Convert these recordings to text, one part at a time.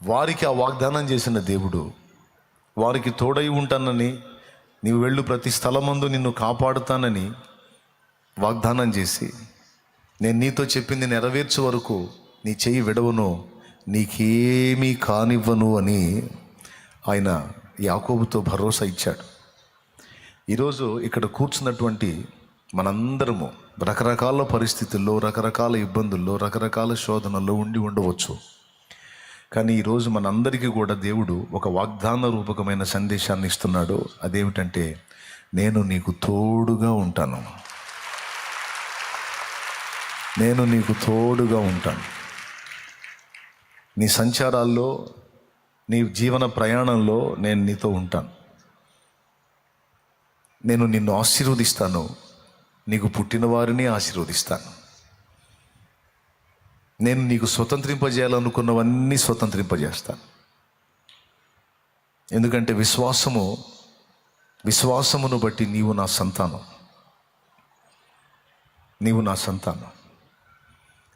వారికి ఆ వాగ్దానం చేసిన దేవుడు వారికి తోడై ఉంటానని, నీవు వెళ్ళు ప్రతి స్థలమందు నిన్ను కాపాడుతానని వాగ్దానం చేసి, నేను నీతో చెప్పింది నెరవేర్చే వరకు నీ చెయ్యి విడవను, నీకేమీ కానివ్వను అని ఆయన యాకోబుతో భరోసా ఇచ్చాడు. ఈరోజు ఇక్కడ కూర్చున్నటువంటి మనందరము రకరకాల పరిస్థితుల్లో, రకరకాల ఇబ్బందుల్లో, రకరకాల శోధనల్లో ఉండి ఉండవచ్చు. కానీ ఈరోజు మనందరికీ కూడా దేవుడు ఒక వాగ్దాన రూపకమైన సందేశాన్ని ఇస్తున్నాడు. అదేమిటంటే, నేను నీకు తోడుగా ఉంటాను, నేను నీకు తోడుగా ఉంటాను. నీ సంచారాల్లో, నీ జీవన ప్రయాణంలో నేను నీతో ఉంటాను. నేను నిన్ను ఆశీర్వదిస్తాను, నీకు పుట్టిన వారిని ఆశీర్వదిస్తాను. నేను నీకు స్వతంత్రింపజేయాలనుకున్నవన్నీ స్వతంత్రింపజేస్తాను. ఎందుకంటే విశ్వాసమును బట్టి నీవు నా సంతానం, నీవు నా సంతానం.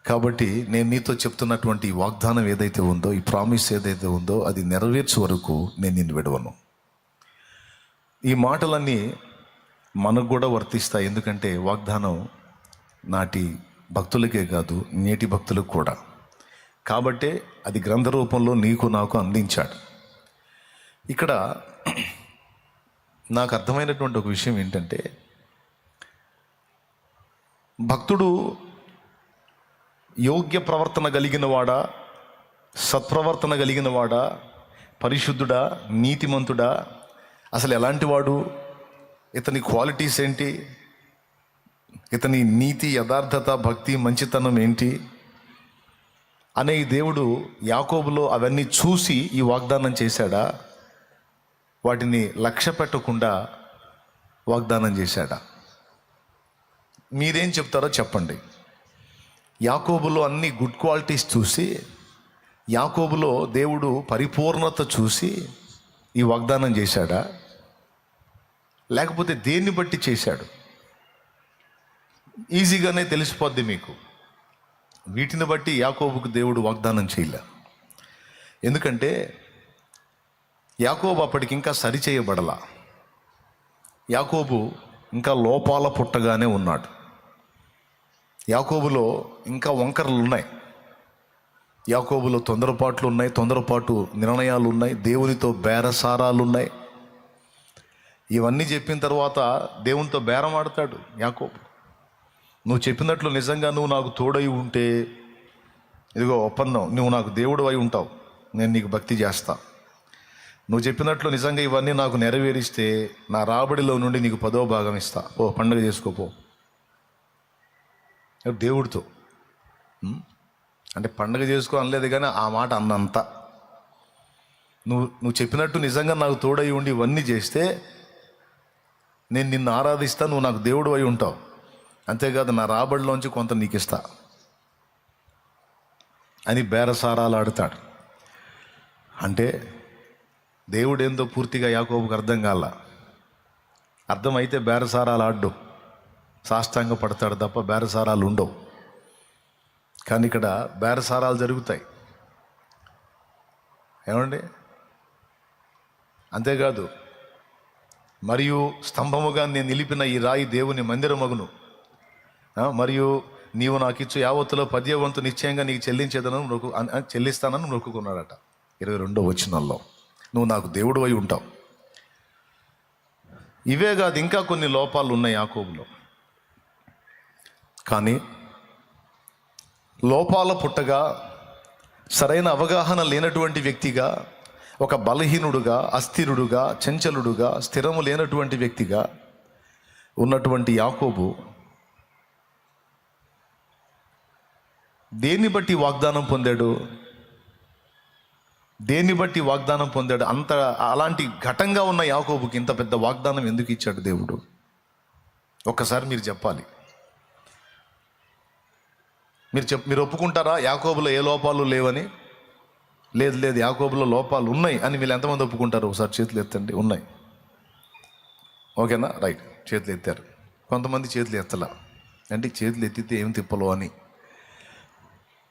కాబట్టి నేను నీతో చెప్తున్నటువంటి ఈ వాగ్దానం ఏదైతే ఉందో, ఈ ప్రామిస్ ఏదైతే ఉందో, అది నెరవేర్చే వరకు నేను నిన్ను విడవను. ఈ మాటలన్నీ మనకు కూడా వర్తిస్తాయి. ఎందుకంటే వాగ్దానం నాటి భక్తులకే కాదు, నేటి భక్తులకు కూడా. కాబట్టే అది గ్రంథ రూపంలో నీకు నాకు అందించాడు. ఇక్కడ నాకు అర్థమైనటువంటి ఒక విషయం ఏంటంటే, భక్తుడు యోగ్య ప్రవర్తన కలిగిన వాడా, సత్ప్రవర్తన కలిగిన వాడా, పరిశుద్ధుడా, నీతిమంతుడా, అసలు ఎలాంటి వాడు, ఇతని క్వాలిటీస్ ఏంటి, ఇతని నీతి, యథార్థత, భక్తి, మంచితనం ఏంటి అనే ఈ దేవుడు యాకోబులో అవన్నీ చూసి ఈ వాగ్దానం చేశాడా, వాటిని లక్ష్య పెట్టకుండా వాగ్దానం చేశాడా? మీరేం చెప్తారో చెప్పండి. యాకోబులో అన్ని గుడ్ క్వాలిటీస్ చూసి, యాకోబులో దేవుడు పరిపూర్ణత చూసి ఈ వాగ్దానం చేశాడా, లేకపోతే దేన్ని బట్టి చేశాడు? ఈజీగానే తెలిసిపోద్ది మీకు. వీటిని బట్టి యాకోబుకు దేవుడు వాగ్దానం చేయలే. ఎందుకంటే యాకోబు అప్పటికి ఇంకా సరిచేయబడలా. యాకోబు ఇంకా లోపాల పుట్టగానే ఉన్నాడు. యాకోబులో ఇంకా వంకరలు ఉన్నాయి. యాకోబులో తొందరపాట్లు ఉన్నాయి, తొందరపాటు నిర్ణయాలు ఉన్నాయి, దేవునితో బేరసారాలు ఉన్నాయి. ఇవన్నీ చెప్పిన తర్వాత దేవునితో బేరం ఆడతాడు యాకోబు. నువ్వు చెప్పినట్లు నిజంగా నువ్వు నాకు తోడై ఉంటే, ఇదిగో ఒప్పందం, నువ్వు నాకు దేవుడు అయి ఉంటావు, నేను నీకు భక్తి చేస్తా. నువ్వు చెప్పినట్లు నిజంగా ఇవన్నీ నాకు నెరవేరిస్తే నా రాబడిలో నుండి నీకు 10వ భాగం ఇస్తా, ఓ పండుగ చేసుకోపో. దేవుడితో అంటే పండుగ చేసుకో అనలేదు, కానీ ఆ మాట అన్నంత. నువ్వు చెప్పినట్టు నిజంగా నాకు తోడై ఉండి ఇవన్నీ చేస్తే నేను నిన్ను ఆరాధిస్తా, నువ్వు నాకు దేవుడు అయి ఉంటావు. అంతేకాదు నా రాబడిలోంచి కొంత నీకు ఇస్తా అని బేరసారాలు ఆడుతాడు. అంటే దేవుడు ఏందో పూర్తిగా యాకోబుకు అర్థం కాల. అర్థమైతే బేరసారాలు ఆడ్డు, సాష్టాంగ పడతాడు తప్ప బేరసారాలు ఉండవు. కానీ ఇక్కడ బేరసారాలు జరుగుతాయి. ఏమండి? అంతేకాదు, మరియు స్తంభముగా నేను నిలిపిన ఈ రాయి దేవుని మందిరమగును, మరియు నీవు నాకు ఇచ్చు యావత్తులో 10వ వంతు నిశ్చయంగా నీకు చెల్లిస్తానని మొక్కుకున్నాడట. 22వ వచనంలో నువ్వు నాకు దేవుడు అయి ఉంటావు. ఇవే కాదు, ఇంకా కొన్ని లోపాలు ఉన్నాయి యాకోబులో. కానీ లోపాల పుట్టగా, సరైన అవగాహన లేనటువంటి వ్యక్తిగా, ఒక బలహీనుడుగా, అస్థిరుడుగా, చంచలుడుగా, స్థిరము లేనటువంటి వ్యక్తిగా ఉన్నటువంటి యాకోబు దేన్ని బట్టి వాగ్దానం పొందాడు? దేన్ని బట్టి వాగ్దానం పొందాడు? అలాంటి ఘటంగా ఉన్న యాకోబుకి ఇంత పెద్ద వాగ్దానం ఎందుకు ఇచ్చాడు దేవుడు? ఒక్కసారి మీరు చెప్పాలి. మీరు ఒప్పుకుంటారా యాకోబులో ఏ లోపాలు లేవని? లేదు, యాకోబులో లోపాలు ఉన్నాయి అని మీరు ఎంతమంది ఒప్పుకుంటారు? ఒకసారి చేతులు ఎత్తండి. ఉన్నాయి. ఓకేనా? రైట్, చేతులు ఎత్తారు. కొంతమంది చేతులు ఎత్తలా, అంటే చేతులు ఎత్తితే ఏం తిప్పలో అని.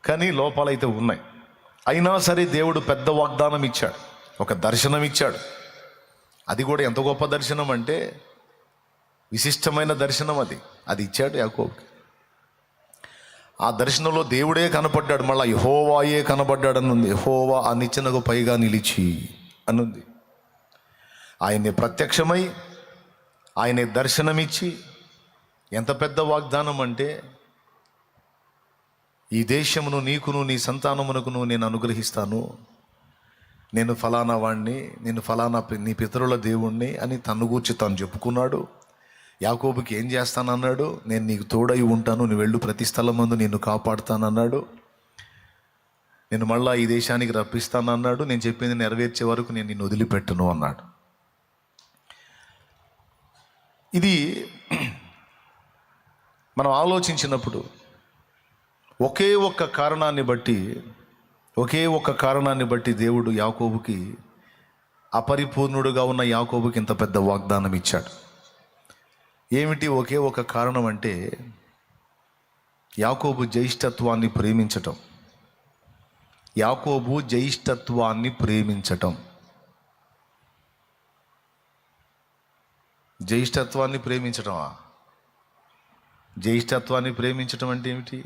కానీ లోపాలు అయితే ఉన్నాయి. అయినా సరే దేవుడు పెద్ద వాగ్దానం ఇచ్చాడు, ఒక దర్శనం ఇచ్చాడు. అది కూడా ఎంత గొప్ప దర్శనం అంటే విశిష్టమైన దర్శనం. అది ఇచ్చాడు యాకోబుకి. ఆ దర్శనంలో దేవుడే కనపడ్డాడు, మళ్ళీ యెహోవాయే కనపడ్డాడని ఉంది. యెహోవా ఆ నిచ్చెనకు పైగా నిలిచి అనుంది. ఆయన్ని ప్రత్యక్షమై ఆయనే దర్శనమిచ్చి, ఎంత పెద్ద వాగ్దానం అంటే, ఈ దేశమును నీకును నీ సంతానమునకును నేను అనుగ్రహిస్తాను, నేను ఫలానా వాణ్ణి, నేను ఫలానా నీ పితరుల దేవుణ్ణి అని తన్ను గూర్చి తాను చెప్పుకున్నాడు. యాకోబుకి ఏం చేస్తానన్నాడు? నేను నీకు తోడై ఉంటాను, నువ్వు వెళ్ళు, ప్రతి స్థలమందు నిన్ను కాపాడుతానన్నాడు. నేను మళ్ళా ఈ దేశానికి రప్పిస్తానన్నాడు. నేను చెప్పింది నెరవేర్చే వరకు నేను నిన్ను వదిలిపెట్టను అన్నాడు. ఇది మనం ఆలోచించినప్పుడు ఒకే ఒక్క కారణాన్ని బట్టి దేవుడు యాకోబుకి, అపరిపూర్ణుడుగా ఉన్న యాకోబుకి ఇంత పెద్ద వాగ్దానం ఇచ్చాడు. ఏమిటి ఒకే ఒక కారణం అంటే, యాకోబు జ్యేష్ఠత్వాన్ని ప్రేమించటం. యాకోబు జ్యేష్ఠత్వాన్ని ప్రేమించటం. జ్యేష్ఠత్వాన్ని ప్రేమించటమా? జ్యేష్ఠత్వాన్ని ప్రేమించటం అంటే ఏమిటి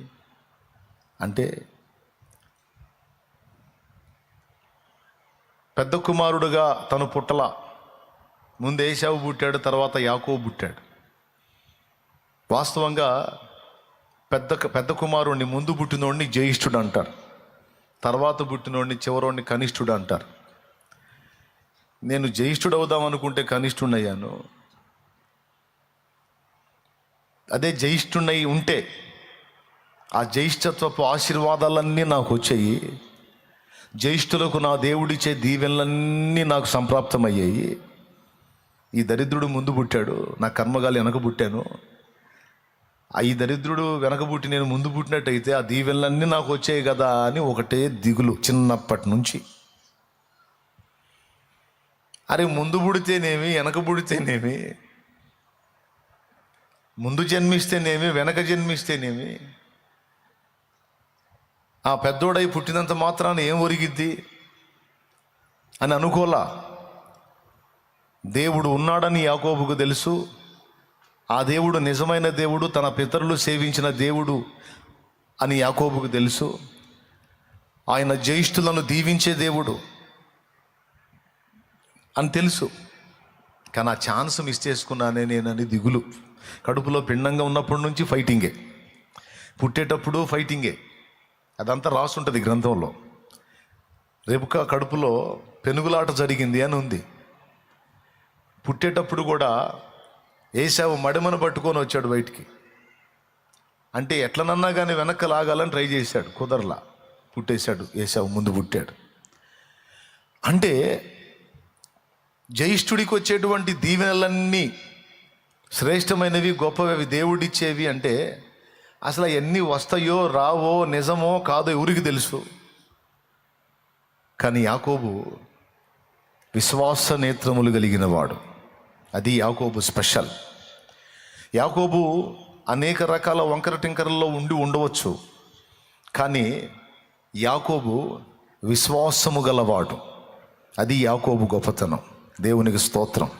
అంటే, పెద్ద కుమారుడుగా తను పుట్టల. ముందు ఏశావు పుట్టాడు, తర్వాత యాకోబు పుట్టాడు. వాస్తవంగా పెద్ద కుమారుడిని, ముందు పుట్టినోడిని జ్యేష్ఠుడు అంటారు, తర్వాత పుట్టినోడిని చివరోడిని కనిష్ఠుడు అంటారు. నేను జ్యేష్ఠుడు అవుదాం అనుకుంటే కనిష్ఠుడిని అయ్యాను. అదే జ్యేష్ఠుడై ఉంటే ఆ జ్యేష్ఠత్వపు ఆశీర్వాదాలన్నీ నాకు వచ్చాయి. జ్యేష్ఠులకు నా దేవుడిచ్చే దీవెనలన్నీ నాకు సంప్రాప్తమయ్యాయి. ఈ దరిద్రుడు ముందు పుట్టాడు, నా కర్మగాలి వెనక పుట్టాను. ఈ దరిద్రుడు వెనక పుట్టి నేను ముందు పుట్టినట్టయితే ఆ దీవెనలన్నీ నాకు వచ్చాయి కదా అని ఒకటే దిగులు చిన్నప్పటి నుంచి. అరే, ముందు పుడితేనేమి, వెనక పుడితేనేమి, ముందు జన్మిస్తేనేమి, వెనక జన్మిస్తేనేమి, ఆ పెద్దోడై పుట్టినంత మాత్రాన ఏం ఒరిగిద్ది అని అనుకోలా. దేవుడు ఉన్నాడని యాకోబుకు తెలుసు. ఆ దేవుడు నిజమైన దేవుడు, తన పితరులు సేవించిన దేవుడు అని యాకోబుకు తెలుసు. ఆయన జ్యేష్ఠులను దీవించే దేవుడు అని తెలుసు. కానీ ఆ ఛాన్స్ మిస్ చేసుకున్నానే నేనని దిగులు. కడుపులో పిండంగా ఉన్నప్పటి నుంచి ఫైటింగే, పుట్టేటప్పుడు ఫైటింగే. అదంతా రాసుంటుంది గ్రంథంలో. రెబెకా కడుపులో పెనుగులాట జరిగింది అని ఉంది. పుట్టేటప్పుడు కూడా ఏశావు మడిమను పట్టుకొని వచ్చాడు బయటికి. అంటే ఎట్లనన్నా కానీ వెనక్కి లాగాలని ట్రై చేశాడు, కుదరలా, పుట్టేశాడు. ఏశావు ముందు పుట్టాడు. అంటే జ్యేష్ఠుడికి వచ్చేటువంటి దీవెనలన్నీ శ్రేష్టమైనవి, గొప్పవి, దేవుడిచ్చేవి. అంటే అసలు ఎన్ని వస్తాయో రావో, నిజమో కాదో ఎవరికి తెలుసు. కానీ యాకోబు విశ్వాస నేత్రములు కలిగిన వాడు. అది యాకోబు స్పెషల్. యాకోబు అనేక రకాల వంకర టింకరల్లో ఉండవచ్చు, కానీ యాకోబు విశ్వాసము గలవాడు. అది యాకోబు గొప్పతనం. దేవునికి స్తోత్రం.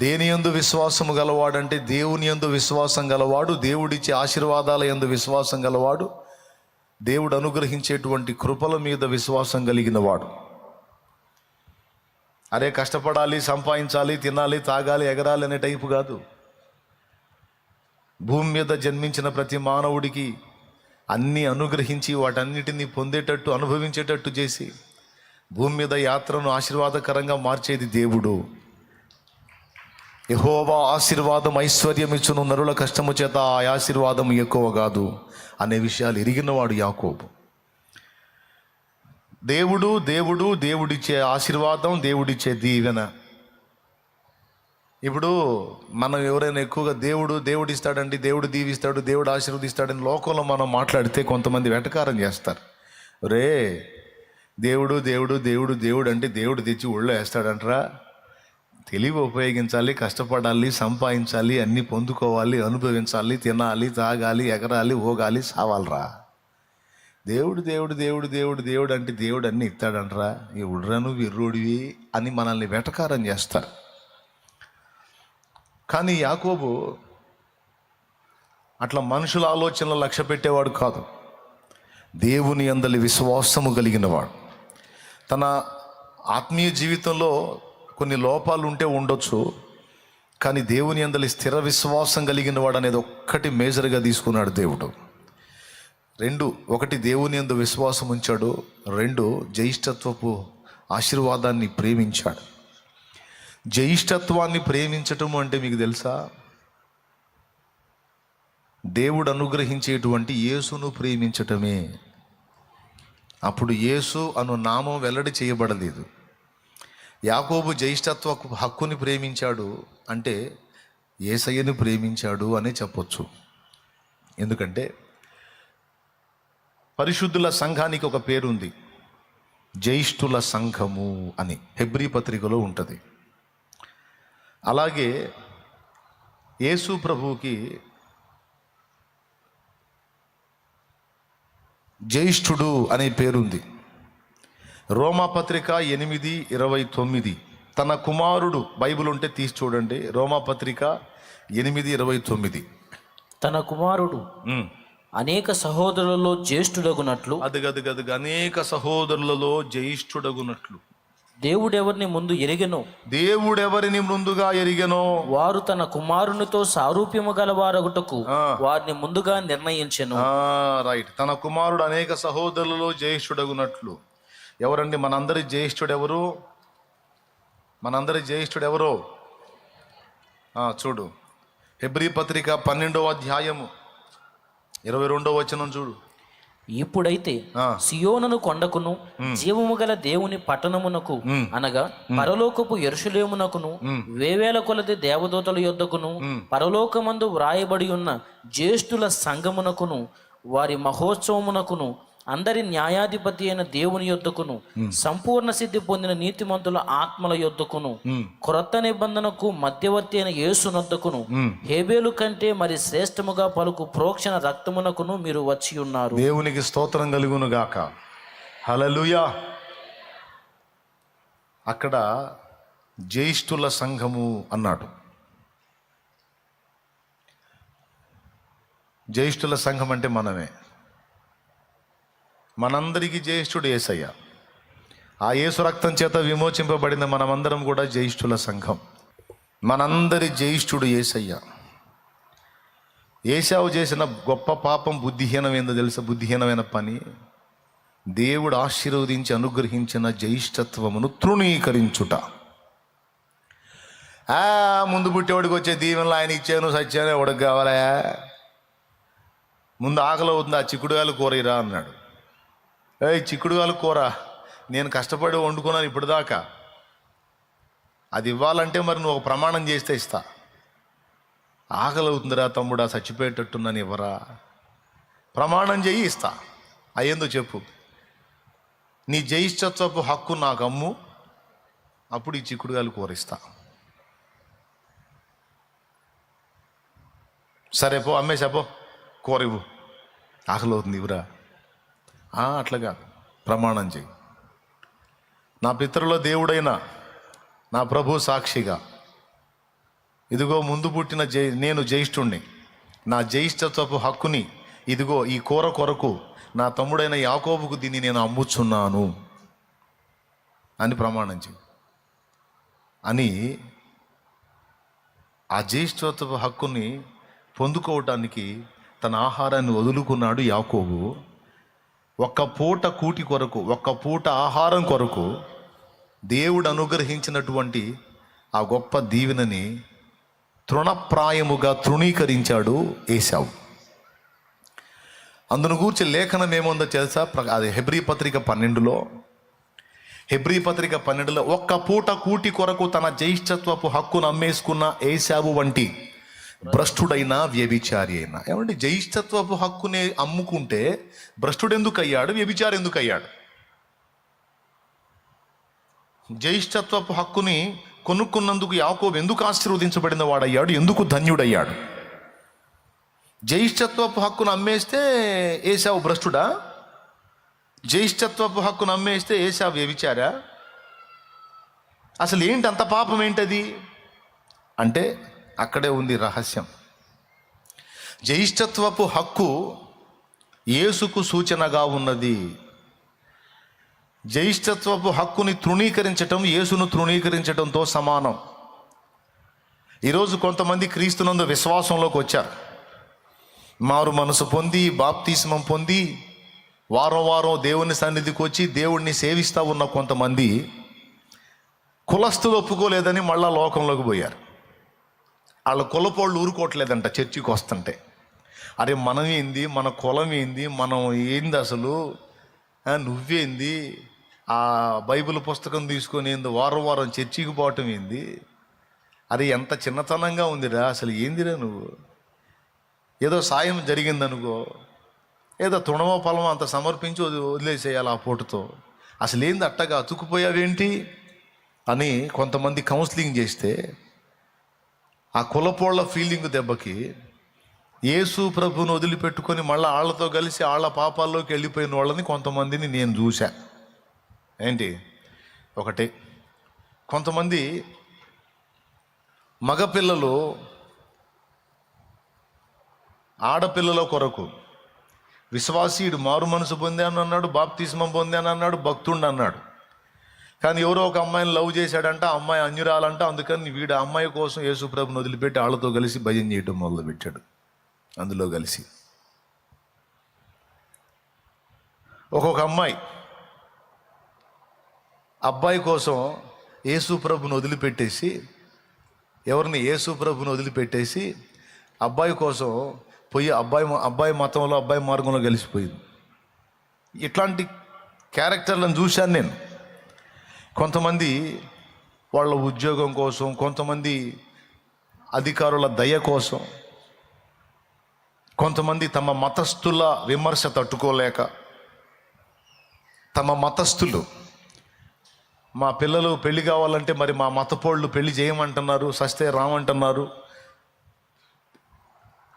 దేని యందు విశ్వాసము గలవాడంటే, దేవుని యందు విశ్వాసం గలవాడు, దేవుడిచ్చే ఆశీర్వాదాల యందు విశ్వాసం గలవాడు, దేవుడు అనుగ్రహించేటువంటి కృపల మీద విశ్వాసం కలిగిన వాడు. అరే, కష్టపడాలి, సంపాదించాలి, తినాలి, తాగాలి, ఎగరాలి అనే టైపు కాదు. భూమి మీద జన్మించిన ప్రతి మానవుడికి అన్నీ అనుగ్రహించి వాటన్నిటినీ పొందేటట్టు, అనుభవించేటట్టు చేసి భూమి మీద యాత్రను ఆశీర్వాదకరంగా మార్చేది దేవుడు. యెహోవా ఆశీర్వాదం ఐశ్వర్యం ఇచ్చును, నరుల కష్టము చేత ఆ ఆశీర్వాదం ఎక్కువ కాదు అనే విషయాలు ఎరిగినవాడు యాకోబు. దేవుడిచ్చే ఆశీర్వాదం, దేవుడిచ్చే దీవెన. ఇప్పుడు మనం ఎవరైనా ఎక్కువగా దేవుడు ఇస్తాడండి, దేవుడు దీవిస్తాడు, దేవుడు ఆశీర్వదిస్తాడని లోకంలో మనం మాట్లాడితే కొంతమంది వెటకారం చేస్తారు. రే, దేవుడు అంటే దేవుడు తెచ్చి ఒళ్ళో వేస్తాడంటరా. తెలివి ఉపయోగించాలి, కష్టపడాలి, సంపాదించాలి, అన్నీ పొందుకోవాలి, అనుభవించాలి, తినాలి, తాగాలి, ఎగరాలి, ఊగాలి, సావాలరా. దేవుడు దేవుడు దేవుడు దేవుడు దేవుడు అంటే దేవుడు అన్ని ఇస్తాడంటరా, ఎవడురా నువ్వు ఎర్రోడివి అని మనల్ని వెటకారం చేస్తారు. కానీ యాకోబు అట్లా మనుషుల ఆలోచనలు లక్ష్య పెట్టేవాడు కాదు. దేవుని యందలి విశ్వాసము కలిగినవాడు. తన ఆత్మీయ జీవితంలో కొన్ని లోపాలు ఉంటే ఉండొచ్చు, కానీ దేవుని యందలి స్థిర విశ్వాసం కలిగిన వాడు అనేది ఒక్కటి మేజర్గా తీసుకున్నాడు దేవుడు. ఒకటి దేవుని యందు విశ్వాసం ఉంచాడు, జ్యేష్ఠత్వపు ఆశీర్వాదాన్ని ప్రేమించాడు. జ్యేష్ఠత్వాన్ని ప్రేమించటం అంటే మీకు తెలుసా, దేవుడు అనుగ్రహించేటువంటి యేసును ప్రేమించటమే. అప్పుడు యేసు అను నామం వెల్లడి చేయబడలేదు. యాకోబు జ్యేష్ఠత్వ హక్కుని ప్రేమించాడు అంటే యేసయ్యను ప్రేమించాడు అనే చెప్పొచ్చు. ఎందుకంటే పరిశుద్ధుల సంఘానికి ఒక పేరుంది, జ్యేష్ఠుల సంఘము అని హెబ్రీ పత్రికలో ఉంటుంది. అలాగే యేసు ప్రభువుకి జ్యేష్ఠుడు అనే పేరుంది. రోమాపత్రిక 8:29 తన కుమారుడు, బైబిల్ ఉంటే తీసి చూడండి, రోమాపత్రిక 8:29 తన కుమారుడు అనేక సహోదరులలో జ్యేష్ఠుడగునట్లు, అదుగదుగదుగు అనేక సహోదరులలో జ్యేష్ఠుడగునట్లు దేవుడెవరిని ముందుగా ఎరిగెనో వారు తన కుమారునితో సారూప్యము గలవారగుటకు వారిని ముందుగా నిర్ణయించెను. రైట్. తన కుమారుడు అనేక సహోదరులలో జ్యేష్ఠుడగునట్లు. ఎవరండి మనందరి జ్యేష్ఠుడు ఎవరు? చూడు, హెబ్రీ పత్రిక 12వ అధ్యాయము 22వ వచనం చూడు. ఇప్పుడైతే సియోనును కొండకును జీవము గల దేవుని పట్టణమునకు అనగా పరలోకపు యెరూషలేమునకును వేవేల కొలది దేవదూతల యొద్దకును పరలోకమందు వ్రాయబడి ఉన్న జ్యేష్ఠుల సంఘమునకును వారి మహోత్సవమునకును అందరి న్యాయాధిపతి అయిన దేవుని యొద్దకును సంపూర్ణ సిద్ధి పొందిన నీతిమంతుల ఆత్మల యొద్దకును క్రొత్త నిబంధనకు మధ్యవర్తి అయిన యేసునొద్దకును హేబేలు కంటే మరి శ్రేష్టముగా పలుకు ప్రోక్షణ రక్తమునకును మీరు వచ్చి ఉన్నారు. దేవునికి స్తోత్రం కలుగును గాక. హల్లెలూయా. అక్కడ జ్యేష్ఠుల సంఘము అన్నాడు. జ్యేష్ఠుల సంఘం అంటే మనమే. మనందరికీ జ్యేష్ఠుడు యేసయ్య. ఆ యేసు రక్తం చేత విమోచింపబడిన మనమందరం కూడా జ్యేష్ఠుల సంఘం. మనందరి జ్యేష్ఠుడు యేసయ్య. ఏశావు చేసిన గొప్ప పాపం బుద్ధిహీనమైందో తెలుసా? బుద్ధిహీనమైన పని దేవుడు ఆశీర్వదించి అనుగ్రహించిన జ్యేష్ఠత్వమును తృణీకరించుట. ముందు పుట్టేవాడికి వచ్చే దీవెనలు ఆయన ఇచ్చాను, సత్యాను ఎవడికి కావాలా? ముందు ఆకలి అవుతుంది, ఆ చిక్కుడుగాయలు కూరయిరా అన్నాడు. చిక్కుడుగాయలు కూర నేను కష్టపడి వండుకున్నాను ఇప్పటిదాకా, అది ఇవ్వాలంటే మరి నువ్వు ఒక ప్రమాణం చేస్తే ఇస్తా. ఆకలి అవుతుందిరా తమ్ముడా, చచ్చిపోయేటట్టున్నాను, ఇవ్వరా? ప్రమాణం చెయ్యి, ఇస్తా. అయ్యేందో చెప్పు. నీ జ్యేష్ఠత్వపు హక్కు నాకు అమ్ము, అప్పుడు ఈ చిక్కుడుగాయలు కూర ఇస్తా. సరే పో, అమ్మేసాపో, కూర ఇవ్వు, ఆకలి అవుతుంది, ఇవ్వరా? అట్లా కాదు, ప్రమాణం చెయ్యి. నా పితరుల దేవుడైన నా ప్రభు సాక్షిగా, ఇదిగో ముందు పుట్టిన నేను జ్యేష్ఠుణ్ణి, నా జ్యేష్ఠత్వపు హక్కుని ఇదిగో ఈ కూర కొరకు నా తమ్ముడైన యాకోబుకు దీన్ని నేను అమ్ముచున్నాను అని ప్రమాణం చెయ్యి అని. ఆ జ్యేష్ఠత్వపు హక్కుని పొందుకోవటానికి తన ఆహారాన్ని వదులుకున్నాడు యాకోబు. ఒక్క పూట కూటి కొరకు, ఒక్క పూట ఆహారం కొరకు దేవుడు అనుగ్రహించినటువంటి ఆ గొప్ప దీవెనని తృణప్రాయముగా తృణీకరించాడు ఏశావు. అందును గూర్చి లేఖనం ఏముందో తెలుసా? అది హెబ్రీ పత్రిక 12లో ఒక్క పూట కూటి కొరకు తన జ్యేష్ఠత్వపు హక్కును అమ్మేసుకున్న ఏశావు వంటి భ్రష్టుడైన వ్యభిచారి అయినా. ఏమంటే జ్యేష్ఠత్వపు హక్కునే అమ్ముకుంటే భ్రష్టుడు ఎందుకు అయ్యాడు? వ్యభిచారి ఎందుకు అయ్యాడు? జ్యేష్ఠత్వపు హక్కుని కొనుక్కున్నందుకు యాకోబు ఎందుకు ఆశీర్వదించబడిన వాడయ్యాడు? ఎందుకు ధన్యుడయ్యాడు? జ్యేష్ఠత్వపు హక్కును అమ్మేస్తే ఏశావు భ్రష్టుడా? జ్యేష్ఠత్వపు హక్కును అమ్మేస్తే ఏశావు వ్యభిచారా? అసలు ఏంటి అంత పాపం ఏంటది అంటే అక్కడే ఉంది రహస్యం. జ్యేష్ఠత్వపు హక్కు యేసుకు సూచనగా ఉన్నది. జ్యేష్ఠత్వపు హక్కుని తృణీకరించటం యేసును తృణీకరించటంతో సమానం. ఈరోజు కొంతమంది క్రీస్తునందు విశ్వాసంలోకి వచ్చారు, మారు మనసు పొంది బాప్తిస్మం పొంది వారం వారం దేవుని సన్నిధికి వచ్చి దేవుణ్ణి సేవిస్తూ ఉన్న కొంతమంది కులస్తులు ఒప్పుకోలేదని మళ్ళా లోకంలోకి పోయారు. వాళ్ళ కులపోళ్ళు ఊరుకోవట్లేదంట చర్చికి వస్తుంటే. అరే మనం ఏంది, మన కులం ఏంది, మనం ఏంది అసలు, నువ్వేంది, ఆ బైబిల్ పుస్తకం తీసుకొని ఏంది వారం వారం చర్చికి పోవటం ఏంది, అది ఎంత చిన్నతనంగా ఉందిరా, అసలు ఏందిరా నువ్వు, ఏదో సాయం జరిగిందనుకో, ఏదో తుణమో పొలమో అంత సమర్పించి వదిలేసేయాలి ఆ పూటతో, అసలు ఏంది అట్టగా అతుక్కుపోయావేంటి అని కొంతమంది కౌన్సిలింగ్ చేస్తే ఆ కులపోళ్ళ ఫీలింగ్ దెబ్బకి యేసు ప్రభువును వదిలిపెట్టుకొని మళ్ళీ వాళ్ళతో కలిసి వాళ్ళ పాపాల్లోకి వెళ్ళిపోయిన వాళ్ళని కొంతమందిని నేను చూశా. ఏంటి ఒకటే, కొంతమంది మగపిల్లలు ఆడపిల్లల కొరకు విశ్వాసీయుడు మారు మనసు పొందాను అన్నాడు, బాప్తిస్మం పొందాను అన్నాడు, భక్తుడు అన్నాడు. కానీ ఎవరో ఒక అమ్మాయిని లవ్ చేశాడంట, ఆ అమ్మాయి అన్యురాలంట, అందుకని వీడు ఆ అమ్మాయి కోసం యేసు ప్రభుని వదిలిపెట్టి వాళ్ళతో కలిసి భజన చేయటం మొదలుపెట్టాడు. అందులో కలిసి ఒక్కొక్క అమ్మాయి అబ్బాయి కోసం యేసు ప్రభుని వదిలిపెట్టేసి, ఎవరిని యేసు ప్రభుని వదిలిపెట్టేసి అబ్బాయి కోసం పోయి అబ్బాయి మతంలో అబ్బాయి మార్గంలో కలిసిపోయింది. ఇట్లాంటి క్యారెక్టర్లను చూశాను నేను. కొంతమంది వాళ్ళ ఉద్యోగం కోసం, కొంతమంది అధికారుల దయ కోసం, కొంతమంది తమ మతస్థుల విమర్శ తట్టుకోలేక, తమ మతస్థులు మా పిల్లలు పెళ్లి కావాలంటే మరి మా మతపోళ్ళు పెళ్లి చేయమంటున్నారు, సస్తే రామంటున్నారు,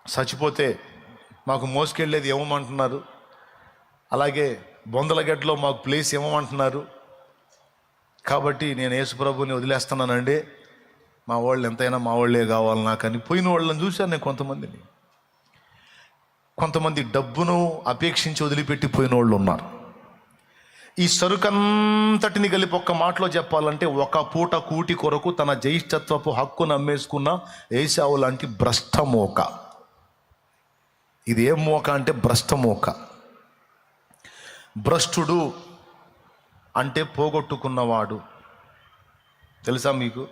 చచ్చిపోతే మాకు మోసుకెళ్ళేది ఇవ్వమంటున్నారు, అలాగే బొందలగడ్డలో మాకు ప్లేస్ ఇవ్వమంటున్నారు, కాబట్టి నేను యేసుప్రభుని వదిలేస్తున్నానండి, మా వాళ్ళు ఎంతైనా మా వాళ్ళే కావాలి నాకు అని పోయిన వాళ్ళని చూశాను నేను. కొంతమంది డబ్బును అపేక్షించి వదిలిపెట్టి పోయిన వాళ్ళు ఉన్నారు. ఈ సరుకంతటిని కలిపి ఒక్క మాటలో చెప్పాలంటే ఒక పూట కూటి కొరకు తన జ్యేష్ఠత్వపు హక్కును అమ్మేసుకున్న ఏశావు లాంటి భ్రష్టమోక. ఇది ఏం మోక అంటే భ్రష్టమోక. భ్రష్టుడు అంటే పోగొట్టుకున్నవాడు. తెలుసా మీకు?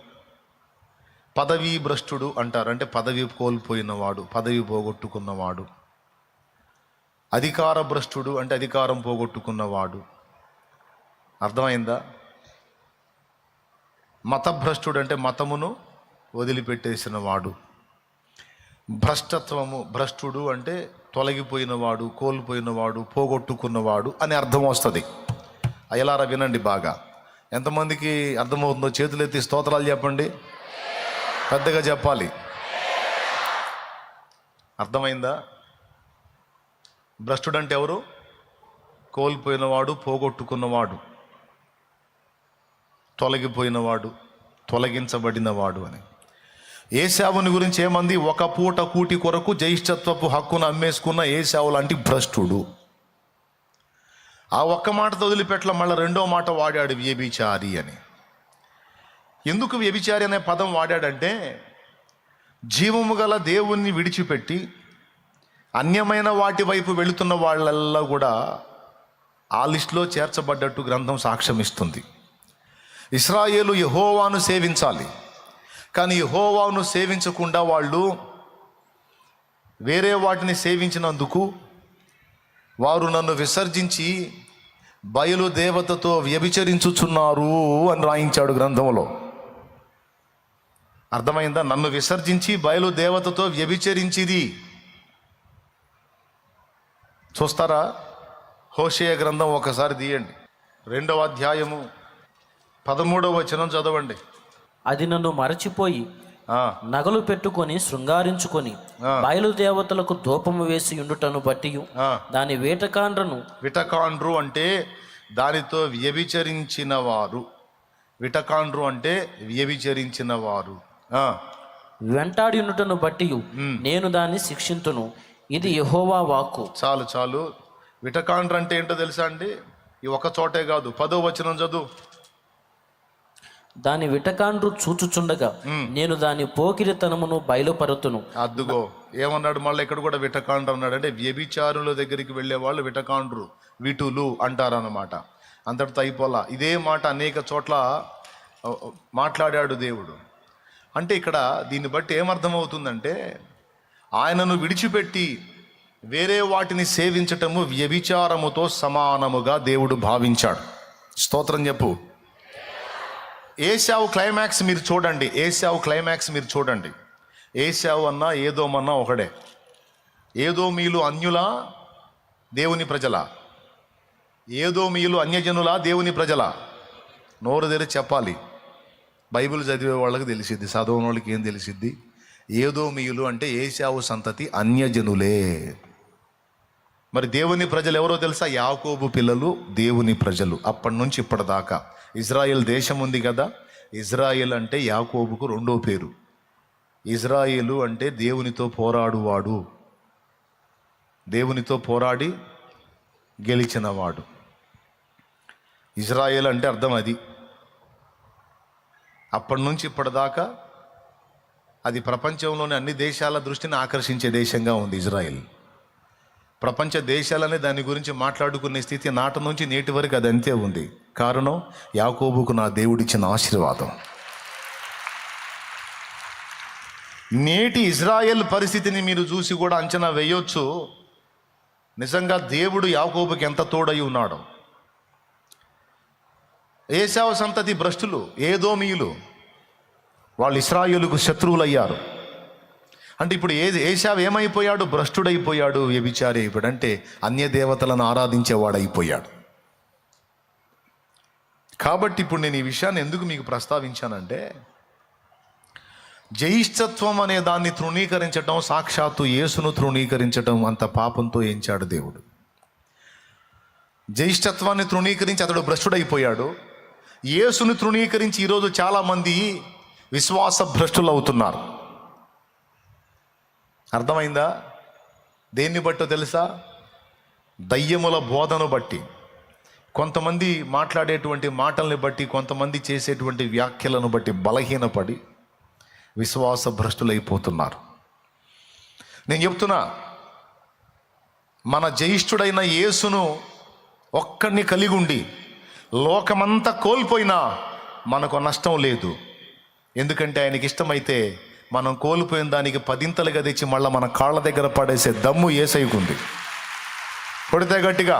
పదవీ భ్రష్టుడు అంటారు, అంటే పదవి కోల్పోయినవాడు, పదవి పోగొట్టుకున్నవాడు. అధికార భ్రష్టుడు అంటే అధికారం పోగొట్టుకున్నవాడు. అర్థమైందా? మతభ్రష్టుడు అంటే మతమును వదిలిపెట్టేసిన వాడు. భ్రష్టుడు అంటే తొలగిపోయినవాడు, కోల్పోయినవాడు, పోగొట్టుకున్నవాడు అని అర్థం వస్తుంది. అయ్యలారా వినండి బాగా. ఎంతమందికి అర్థమవుతుందో చేతులెత్తి స్తోత్రాలు చెప్పండి, పెద్దగా చెప్పాలి. అర్థమైందా? భ్రష్టుడు అంటే ఎవరు? కోల్పోయినవాడు, పోగొట్టుకున్నవాడు, తొలగిపోయినవాడు, తొలగించబడినవాడు అని. ఏశావుని గురించి ఏమంది? ఒక పూట కూటి కొరకు జ్యేష్ఠత్వపు హక్కును అమ్మేసుకున్న ఏశావు లాంటి భ్రష్టుడు. ఆ ఒక్క మాటతో వదిలిపెట్ల మళ్ళీ రెండో మాట వాడాడు, వ్యభిచారి అని. ఎందుకు వ్యభిచారి అనే పదం వాడాడంటే, జీవము గల దేవుణ్ణి విడిచిపెట్టి అన్యమైన వాటి వైపు వెళుతున్న వాళ్ళల్లో కూడా ఆ లిస్టులో చేర్చబడ్డట్టు గ్రంథం సాక్ష్యం ఇస్తుంది. ఇశ్రాయేలు యెహోవాను సేవించాలి, కానీ యెహోవాను సేవించకుండా వాళ్ళు వేరే వాటిని సేవించినందుకు వారు నన్ను విసర్జించి బయలు దేవతతో వ్యభిచరించుచున్నారు అని రాయించాడు గ్రంథంలో. అర్థమైందా? నన్ను విసర్జించి బయలు దేవతతో వ్యభిచరించిది. చూస్తారా? హోషేయ గ్రంథం ఒకసారి తీయండి, 2వ అధ్యాయము 13వ వచనం చదవండి. అది నన్ను మరచిపోయి నగలు పెట్టుకొని శృంగారించుకొని బయలుదేవతలకు ధూపము వేసి ఉండుటను బట్టి దాని విటకాండ్రు అంటే దానితో వ్యభిచరించిన వారు. విటకాండ్రు అంటే వ్యభిచరించిన వారు. వెంటాడి ఉండుటను బట్టి నేను దాన్ని శిక్షింతును, ఇది యెహోవా వాక్కు. చాలు. విటకాండ్రు అంటే ఏంటో తెలుసా అండి? ఈ ఒక చోటే కాదు, 10వ వచనం చదువు. దాని విటకాండ్రు చూచుచుండగా నేను దాని పోకిరితనమును బయలుపరుతును. అద్దుగో ఏమన్నాడు మళ్ళీ ఇక్కడ కూడా విటకాండ్రు అన్నాడు. అంటే వ్యభిచారుల దగ్గరికి వెళ్ళే వాళ్ళు విటకాండ్రు, విటులు అంటారన్నమాట. అంతటితో అయిపోలా. ఇదే మాట అనేక చోట్ల మాట్లాడాడు దేవుడు. అంటే ఇక్కడ దీన్ని బట్టి ఏమర్థమవుతుందంటే ఆయనను విడిచిపెట్టి వేరే వాటిని సేవించటము వ్యభిచారముతో సమానముగా దేవుడు భావించాడు. స్తోత్రం చెప్పు. ఏశావు క్లైమాక్స్ మీరు చూడండి. ఏశావు అన్నా ఏదోమన్నా ఒకడే. ఏదోమీయులు అన్యులా దేవుని ప్రజలా? ఏదోమీయులు అన్యజనులా దేవుని ప్రజలా? నోరు తెరిచి చెప్పాలి. బైబిల్ చదివే వాళ్ళకి తెలిసిద్ది, చదవని వాళ్ళకి ఏం తెలిసిద్ది? ఏదోమీయులు అంటే ఏశావు సంతతి అన్యజనులే. మరి దేవుని ప్రజలు ఎవరో తెలుసా? యాకోబు పిల్లలు దేవుని ప్రజలు. అప్పటి నుంచి ఇప్పటిదాకా ఇజ్రాయెల్ దేశం ఉంది కదా, ఇజ్రాయెల్ అంటే యాకోబుకు రెండో పేరు. ఇజ్రాయేలు అంటే దేవునితో పోరాడువాడు, దేవునితో పోరాడి గెలిచినవాడు. ఇజ్రాయేల్ అంటే అర్థం అది. అప్పటి నుంచి ఇప్పటిదాకా అది ప్రపంచంలోని అన్ని దేశాల దృష్టిని ఆకర్షించే దేశంగా ఉంది ఇజ్రాయెల్. ప్రపంచ దేశాలనే దాని గురించి మాట్లాడుకునే స్థితి నాటి నుంచి నేటి వరకు అది అంతే ఉంది. కారణం యాకోబుకు నా దేవుడిచ్చిన ఆశీర్వాదం. నేటి ఇజ్రాయెల్ పరిస్థితిని మీరు చూసి కూడా అంచనా వేయొచ్చు నిజంగా దేవుడు యాకోబుకి ఎంత తోడై ఉన్నాడో. ఏశావు సంతతి భ్రష్టులు, ఏదోమీయులు, వాళ్ళు ఇశ్రాయేలుకు శత్రువులయ్యారు. అంటే ఇప్పుడు ఏశావు ఏమైపోయాడు? భ్రష్టుడైపోయాడు, వ్యభిచారి అయిపోయాడు. అంటే అన్య దేవతలను ఆరాధించేవాడైపోయాడు. కాబట్టి ఇప్పుడు నేను ఈ విషయాన్ని ఎందుకు మీకు ప్రస్తావించానంటే, జ్యేష్ఠత్వం అనే దాన్ని తృణీకరించటం, సాక్షాత్తు యేసును తృణీకరించటం అంత పాపంతో ఎంచాడు దేవుడు. జ్యేష్ఠత్వాన్ని తృణీకరించి అతడు భ్రష్టుడైపోయాడు. యేసును తృణీకరించి ఈరోజు చాలామంది విశ్వాస భ్రష్టులు అవుతున్నారు. అర్థమైందా? దేన్ని బట్టో తెలుసా? దయ్యముల బోధను బట్టి, కొంతమంది మాట్లాడేటువంటి మాటల్ని బట్టి, కొంతమంది చేసేటువంటి వ్యాఖ్యలను బట్టి బలహీనపడి విశ్వాస భ్రష్టులైపోతున్నారు. నేను చెప్తున్నా, మన జ్యేష్ఠుడైన యేసును ఒక్కడిని కలిగి ఉండి లోకమంతా కోల్పోయినా మనకు నష్టం లేదు. ఎందుకంటే ఆయనకి ఇష్టమైతే మనం కోల్పోయిన దానికి 10ంతలుగా తెచ్చి మళ్ళీ మన కాళ్ళ దగ్గర పడేసే దమ్ము యేసయ్యకుంది. కొడితే గట్టిగా.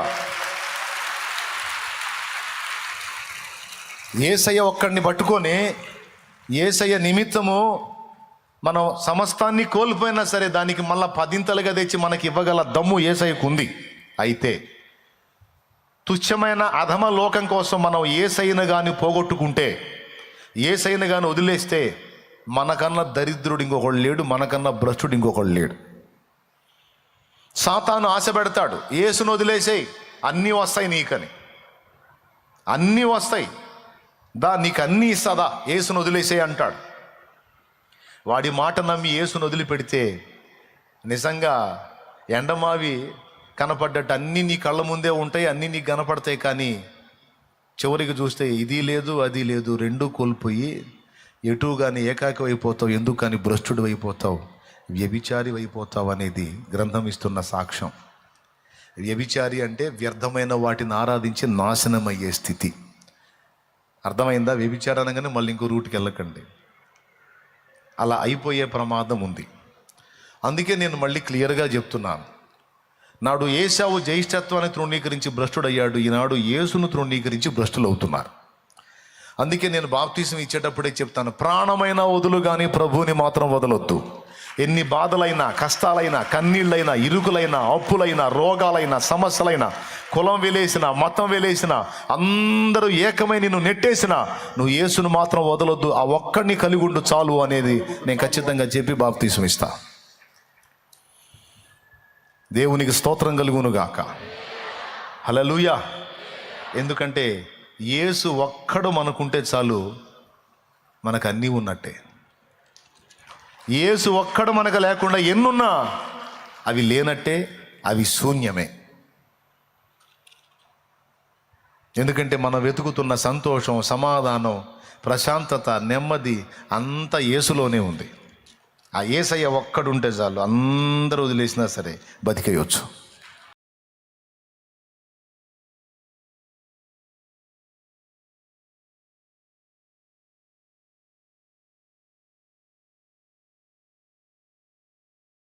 యేసయ్య ఒక్కడిని పట్టుకొని యేసయ్య నిమిత్తము మనం సమస్తాన్ని కోల్పోయినా సరే దానికి మళ్ళీ 10ంతలుగా తెచ్చి మనకి ఇవ్వగల దమ్ము యేసయ్యకుంది. అయితే తుచ్చమైన అధమ లోకం కోసం మనం యేసయ్యను కానీ పోగొట్టుకుంటే, యేసయ్యను కానీ వదిలేస్తే మనకన్నా దరిద్రుడు ఇంకొకడు లేడు, మనకన్నా భ్రష్టుడు ఇంకొకడు లేడు. సాతాను ఆశ పెడతాడు, యేసును వదిలేసేయి అన్నీ వస్తాయి నీకని. అన్నీ వస్తాయి, నీకు అన్నీ ఇస్తుందా, యేసును వదిలేసేయి అంటాడు. వాడి మాట నమ్మి యేసును వదిలిపెడితే నిజంగా ఎండమావి కనపడ్డట్టు అన్నీ నీ కళ్ళ ముందే ఉంటాయి, అన్నీ నీకు కనపడతాయి. కానీ చివరికి చూస్తే ఇది లేదు అది లేదు, రెండూ కోల్పోయి ఎటు కానీ ఏకాకి అయిపోతావు. ఎందుకు కానీ భ్రష్టుడు అయిపోతావు, వ్యభిచారి అయిపోతావు అనేది గ్రంథం ఇస్తున్న సాక్ష్యం. వ్యభిచారి అంటే వ్యర్థమైన వాటిని ఆరాధించి నాశనమయ్యే స్థితి. అర్థమైందా? వ్యభిచారం అనగానే మళ్ళీ ఇంకో రూట్కి వెళ్ళకండి, అలా అయిపోయే ప్రమాదం ఉంది. అందుకే నేను మళ్ళీ క్లియర్గా చెప్తున్నాను, నాడు ఏశావు జ్యేష్ఠత్వాన్ని తృణీకరించి భ్రష్టుడయ్యాడు, ఈనాడు యేసును తృణీకరించి భ్రష్టులు అవుతున్నారు. అందుకే నేను బాప్తిసం ఇచ్చేటప్పుడే చెప్తాను, ప్రాణమైన వదులు కానీ ప్రభువుని మాత్రం వదలొద్దు. ఎన్ని బాధలైనా, కష్టాలైనా, కన్నీళ్ళైనా, ఇరుకులైనా, అప్పులైనా, రోగాలైనా, సమస్యలైనా, కులం వెలేసిన, మతం వెలేసిన, అందరూ ఏకమై నిన్ను నెట్టేసిన, నువ్వు యేసును మాత్రం వదలొద్దు, ఆ ఒక్కడిని కలిగి ఉండు చాలు అనేది నేను ఖచ్చితంగా చెప్పి బాప్తీసం ఇస్తా. దేవునికి స్తోత్రం కలుగునుగాక. హల్లెలూయా. ఎందుకంటే యేసు ఒక్కడు మనకుంటే చాలు, మనకు అన్నీ ఉన్నట్టే. యేసు ఒక్కడు మనకు లేకుండా ఎన్నున్నా అవి లేనట్టే, అవి శూన్యమే. ఎందుకంటే మనం వెతుకుతున్న సంతోషం, సమాధానం, ప్రశాంతత, నెమ్మది అంతా యేసులోనే ఉంది. ఆ యేసయ్య ఒక్కడుంటే చాలు, అందరూ వదిలేసినా సరే బతికేయొచ్చు.